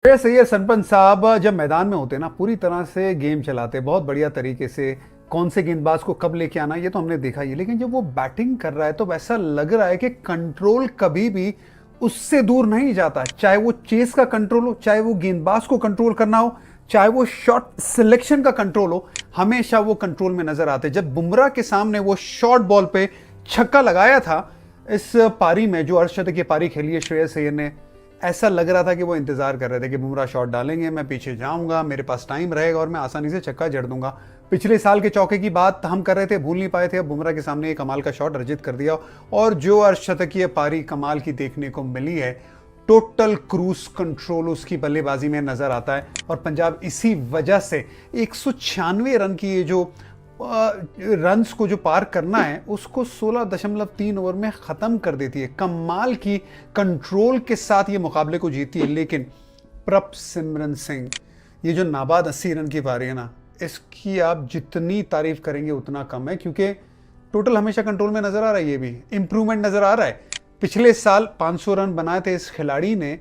सही है। सरपंच साहब जब मैदान में होते ना पूरी तरह से गेम चलाते, बहुत बढ़िया तरीके से कौन से गेंदबाज को कब लेके आना ये तो हमने देखा ही, लेकिन जब वो बैटिंग कर रहा है तो वैसा लग रहा है कि कंट्रोल कभी भी उससे दूर नहीं जाता। चाहे वो चेस का कंट्रोल हो, चाहे वो गेंदबाज को कंट्रोल करना हो, चाहे वो शॉट सिलेक्शन का कंट्रोल हो, हमेशा वो कंट्रोल में नजर आते। जब बुमराह के सामने वो शॉर्ट बॉल पे छक्का लगाया था इस पारी में, जो अर्धशतकीय पारी खेली है श्रेयस अय्यर ने, ऐसा लग रहा था कि वो इंतजार कर रहे थे कि बुमराह शॉट डालेंगे, मैं पीछे जाऊंगा, मेरे पास टाइम रहेगा और मैं आसानी से छक्का जड़ दूंगा। पिछले साल के चौके की बात हम कर रहे थे, भूल नहीं पाए थे। अब बुमराह के सामने एक कमाल का शॉट अर्जित कर दिया और जो अर्धशतकीय पारी कमाल की देखने को मिली है, टोटल क्रूज कंट्रोल उसकी बल्लेबाजी में नजर आता है। और पंजाब इसी वजह से 196 रन की ये जो रन्स को जो पार करना है उसको 16.3 ओवर में ख़त्म कर देती है। कमाल की कंट्रोल के साथ ये मुकाबले को जीती है। लेकिन प्रभसिमरन सिंह, ये जो नाबाद 80 रन की पारी है ना, इसकी आप जितनी तारीफ करेंगे उतना कम है, क्योंकि टोटल हमेशा कंट्रोल में नजर आ रहा है। ये भी इंप्रूवमेंट नजर आ रहा है। पिछले साल 500 रन बनाए थे इस खिलाड़ी ने,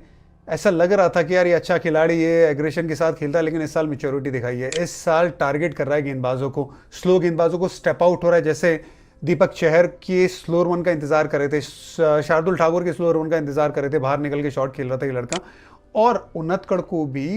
ऐसा लग रहा था कि यार ये अच्छा खिलाड़ी, ये एग्रेशन के साथ खेलता है, लेकिन इस साल मैच्योरिटी दिखाई है। इस साल टारगेट कर रहा है गेंदबाजों को, स्लो गेंदबाजों को स्टेप आउट हो रहा है। जैसे दीपक चहर के स्लोअर वन का इंतजार कर रहे थे, शार्दुल ठाकुर के स्लोअर वन का इंतजार कर रहे थे, बाहर निकल के शॉट खेल रहा था ये लड़का। और उन्नतकड़ को भी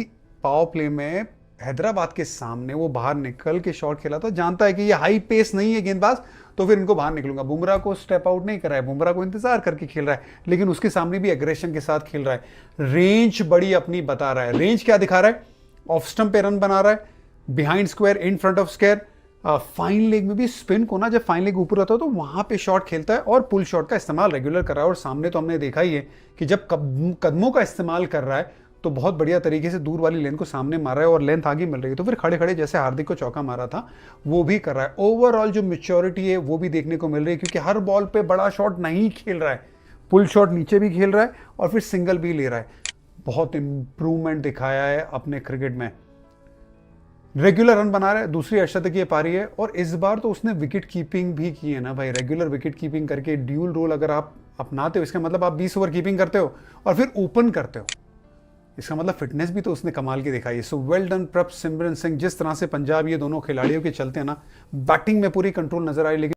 पावर प्ले में हैदराबाद के सामने वो बाहर निकल के शॉट खेला था। जानता है कि ये हाई पेस नहीं है गेंदबाज, तो फिर इनको बाहर निकलूंगा। बुमराह को स्टेप आउट नहीं कर रहा है, बुमराह को इंतजार करके खेल रहा है, लेकिन उसके सामने भी एग्रेशन के साथ खेल रहा है। रेंज बड़ी अपनी बता रहा है। रेंज क्या दिखा रहा है? ऑफ स्टंप पे रन बना रहा है, behind square, in front of square, fine leg में भी स्पिन को ना, जब फाइन लेग ऊपर होता है तो वहां पे शॉट खेलता है और पुल शॉट का इस्तेमाल रेगुलर कर रहा है। और सामने तो हमने देखा ही है कि जब कदमों का इस्तेमाल कर रहा है तो बहुत बढ़िया तरीके से दूर वाली लेन को सामने मार रहा है और लेंथ आगे मिल रही है। तो फिर खड़े खड़े जैसे हार्दिक को चौका मारा था वो भी कर रहा है। ओवरऑल जो मैच्योरिटी है वो भी देखने को मिल रही है, क्योंकि हर बॉल पे बड़ा शॉट नहीं खेल रहा है, पुल शॉट नीचे भी खेल रहा है और फिर सिंगल भी ले रहा है। बहुत इंप्रूवमेंट दिखाया है अपने क्रिकेट में। रेगुलर रन बना रहा है, दूसरी अर्धशतकीय पारी है और इस बार तो उसने विकेट कीपिंग भी की है ना भाई। रेगुलर विकेट कीपिंग करके ड्यूल रोल अगर आप अपनाते हो, इसका मतलब आप 20 ओवर कीपिंग करते हो और फिर ओपन करते हो, इसका मतलब फिटनेस भी तो उसने कमाल की दिखाई है। So well done Prabhsimran Singh. जिस तरह से पंजाब ये दोनों खिलाड़ियों के चलते हैं ना, बैटिंग में पूरी कंट्रोल नजर आई, लेकिन